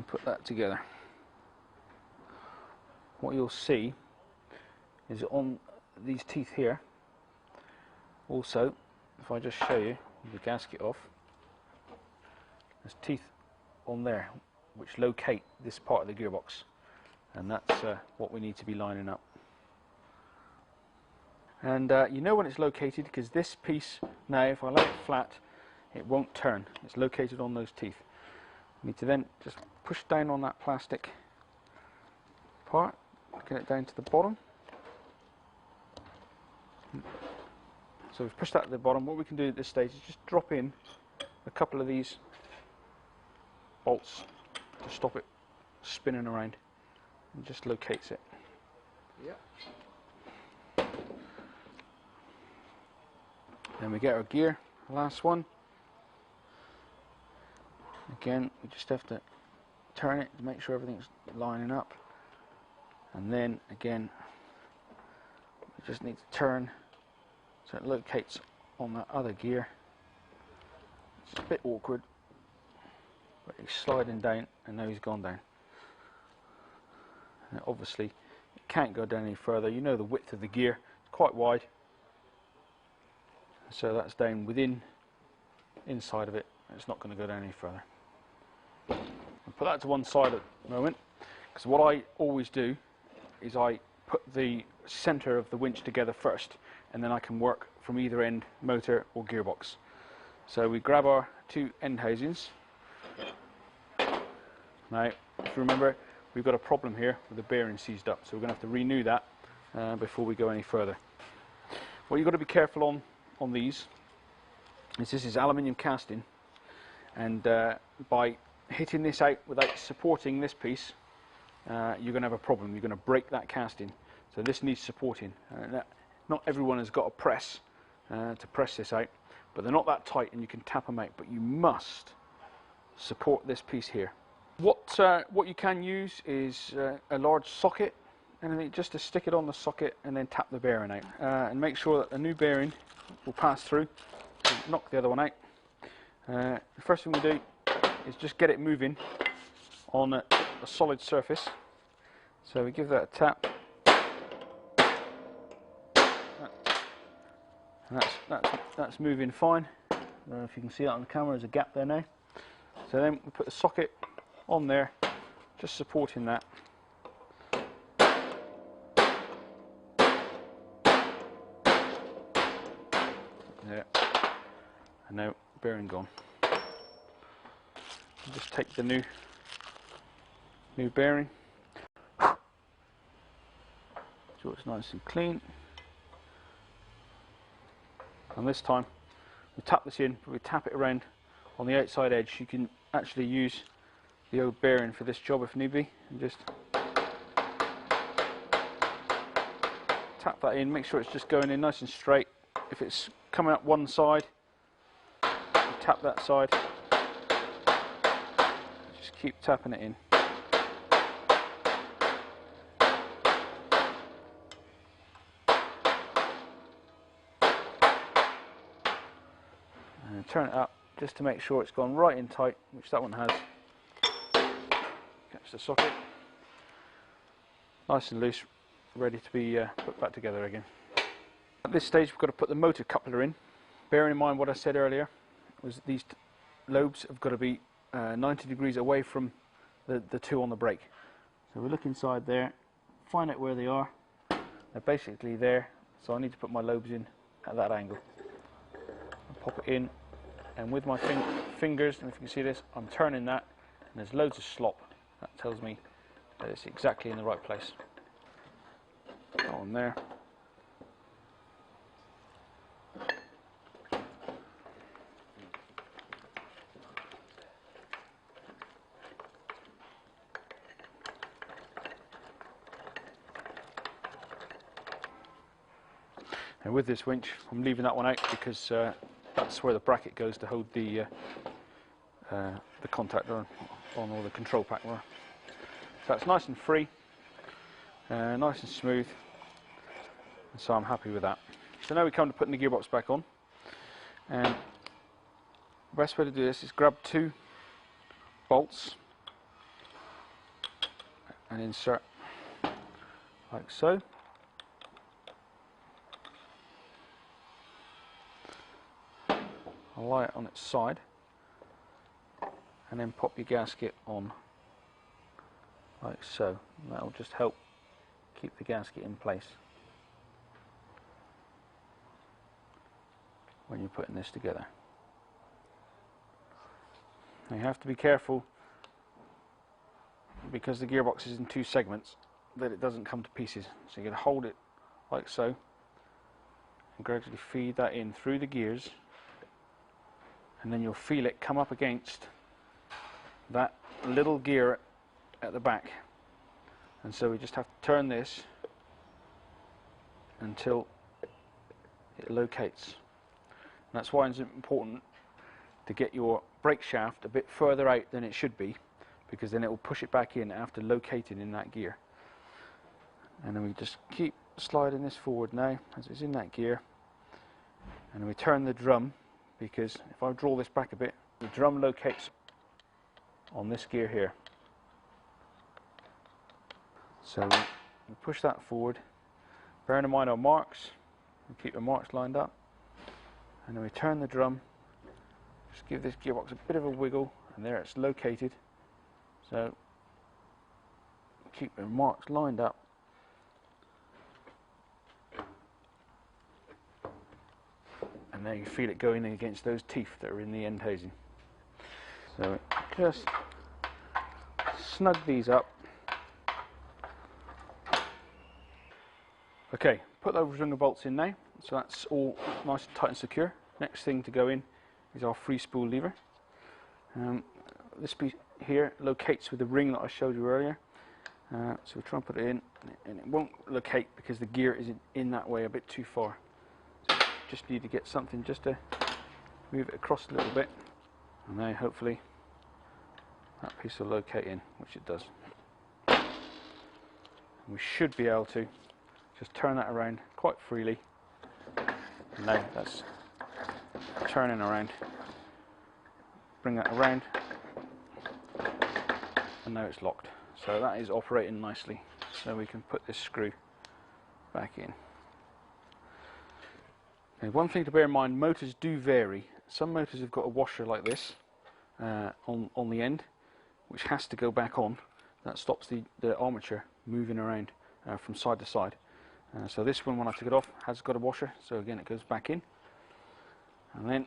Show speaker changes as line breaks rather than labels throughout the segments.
and put that together, what you'll see is on these teeth here, also, if I just show you the gasket off, there's teeth on there which locate this part of the gearbox, and that's what we need to be lining up. And you know when it's located because this piece now, if I lay it flat, it won't turn. It's located on those teeth. You need to then just push down on that plastic part, get it down to the bottom. So we've pushed that to the bottom. What we can do at this stage is just drop in a couple of these bolts to stop it spinning around, and just locates it.
Yeah.
Then we get our gear, last one. Again, we just have to turn it to make sure everything's lining up, and then again we just need to turn so it locates on that other gear. It's a bit awkward, but he's sliding down and now he's gone down. And obviously it can't go down any further. You know the width of the gear, it's quite wide, so that's down inside of it. It's not going to go down any further. I'll put that to one side at the moment, because what I always do is I put the centre of the winch together first, and then I can work from either end, motor or gearbox. So we grab our two end housings. Now, if you remember, we've got a problem here with the bearing seized up, so we're going to have to renew that before we go any further. What you've got to be careful on these is this is aluminium casting, and by hitting this out without supporting this piece, you're going to have a problem. You're going to break that casting. So this needs supporting. Not everyone has got a press to press this out, but they're not that tight and you can tap them out, but you must support this piece here. What you can use is a large socket, and just to stick it on the socket and then tap the bearing out, and make sure that the new bearing will pass through. So knock the other one out. The first thing we do is just get it moving on a solid surface. So we give that a tap, and that's moving fine. I don't know if you can see that on the camera, there's a gap there now. So then we put the socket on there, just supporting that. There, and now bearing gone. Just take the new bearing, so it's nice and clean. And this time we tap this in, but we tap it around on the outside edge. You can actually use the old bearing for this job if need be, and just tap that in, make sure it's just going in nice and straight. If it's coming up one side, you tap that side, just keep tapping it in. And turn it up just to make sure it's gone right in tight, which that one has. Catch the socket, nice and loose, ready to be put back together again. At this stage we've got to put the motor coupler in. Bearing in mind what I said earlier, was that these lobes have got to be 90 degrees away from the two on the brake. So we look inside there, find out where they are. They're basically there, so I need to put my lobes in at that angle. I'll pop it in, and with my fingers, and if you can see this, I'm turning that, and there's loads of slop. That tells me that it's exactly in the right place. That one there. And with this winch, I'm leaving that one out because that's where the bracket goes to hold the contactor on, or the control pack wire. So it's nice and free, nice and smooth, and so I'm happy with that. So now we come to putting the gearbox back on, and the best way to do this is grab two bolts and insert like so. I'll lie it on its side and then pop your gasket on like so. That'll just help keep the gasket in place when you're putting this together. Now you have to be careful, because the gearbox is in two segments, that it doesn't come to pieces. So you're going to hold it like so and gradually feed that in through the gears, and then you'll feel it come up against that little gear at the back. And so we just have to turn this until it locates. And that's why it's important to get your brake shaft a bit further out than it should be, because then it will push it back in after locating in that gear. And then we just keep sliding this forward now as it's in that gear, and then we turn the drum, because if I draw this back a bit, the drum locates on this gear here. So we push that forward, bearing in mind our marks, we keep the marks lined up, and then we turn the drum, just give this gearbox a bit of a wiggle, and there it's located. So keep the marks lined up, and there you feel it going against those teeth that are in the end housing. So just snug these up. Okay, put those ringer bolts in now, so that's all nice and tight and secure. Next thing to go in is our free spool lever. This piece here locates with the ring that I showed you earlier. So we'll try and put it in, and it won't locate because the gear is in that way a bit too far. So just need to get something just to move it across a little bit, and now hopefully that piece will locate in, which it does. And we should be able to just turn that around quite freely. And now that's turning around. Bring that around, and now it's locked. So that is operating nicely. So we can put this screw back in. Okay, one thing to bear in mind, motors do vary. Some motors have got a washer like this on the end, which has to go back on. That stops the armature moving around from side to side. So this one, when I took it off, has got a washer, so again it goes back in. And then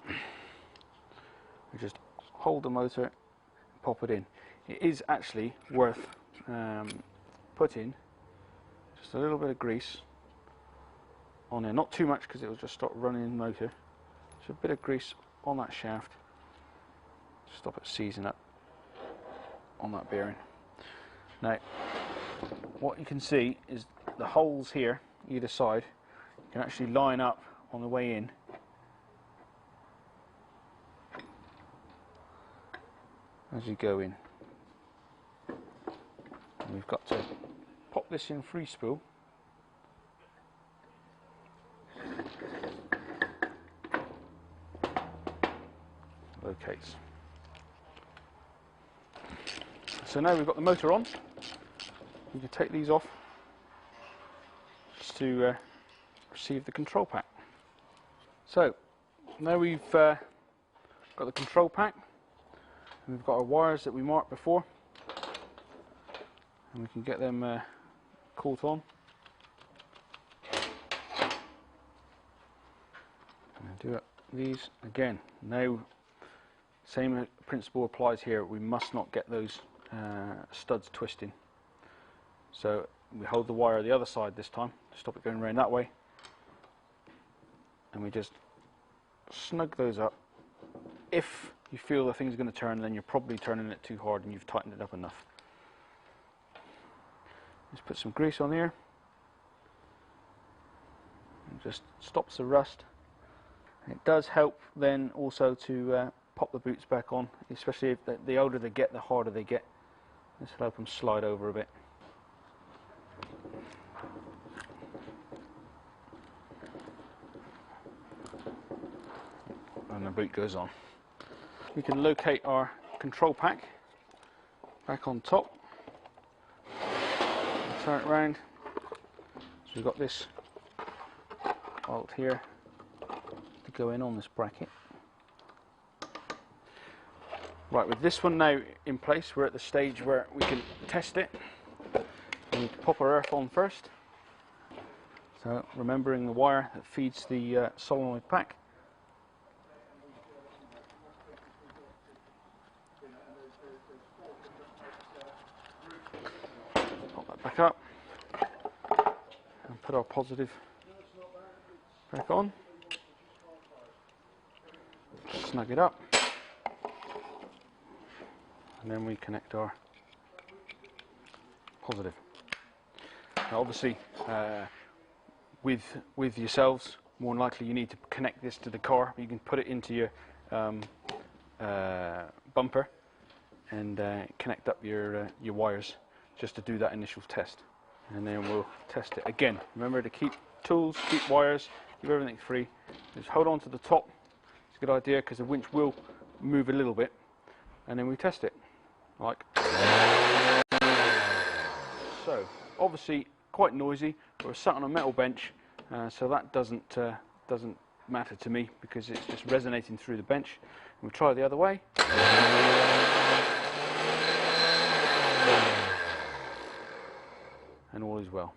we just hold the motor and pop it in. It is actually worth putting just a little bit of grease on there, not too much because it will just stop running the motor. Just a bit of grease on that shaft, stop it seizing up on that bearing. Now what you can see is the holes here either side can actually line up on the way in. As you go in, and we've got to pop this in free spool. Locates. So now we've got the motor on, we can take these off just to receive the control pack. So now we've got the control pack, and we've got our wires that we marked before, and we can get them caught on. And do these again. Now, same principle applies here. We must not get those studs twisting. So we hold the wire the other side this time to stop it going around that way, and we just snug those up. If you feel the thing's going to turn, then you're probably turning it too hard and you've tightened it up enough. Just put some grease on here, and just stops the rust. And it does help then also to pop the boots back on, especially if the older they get, the harder they get. This will help them slide over a bit. And the boot goes on. We can locate our control pack back on top. turn it round. So we've got this bolt here to go in on this bracket. Right, with this one now in place, we're at the stage where we can test it. We need to pop our earth on first. So remembering the wire that feeds the solenoid pack. Pop that back up and put our positive back on. Snug it up. And then we connect our positive. Now obviously, with yourselves, more than likely you need to connect this to the car. You can put it into your bumper and connect up your wires just to do that initial test. And then we'll test it again. Remember to keep tools, keep wires, keep everything free. Just hold on to the top. It's a good idea because the winch will move a little bit, and then we test it. Like so. Obviously quite noisy. We're sat on a metal bench, so that doesn't matter to me because it's just resonating through the bench. We'll try the other way. And all is well.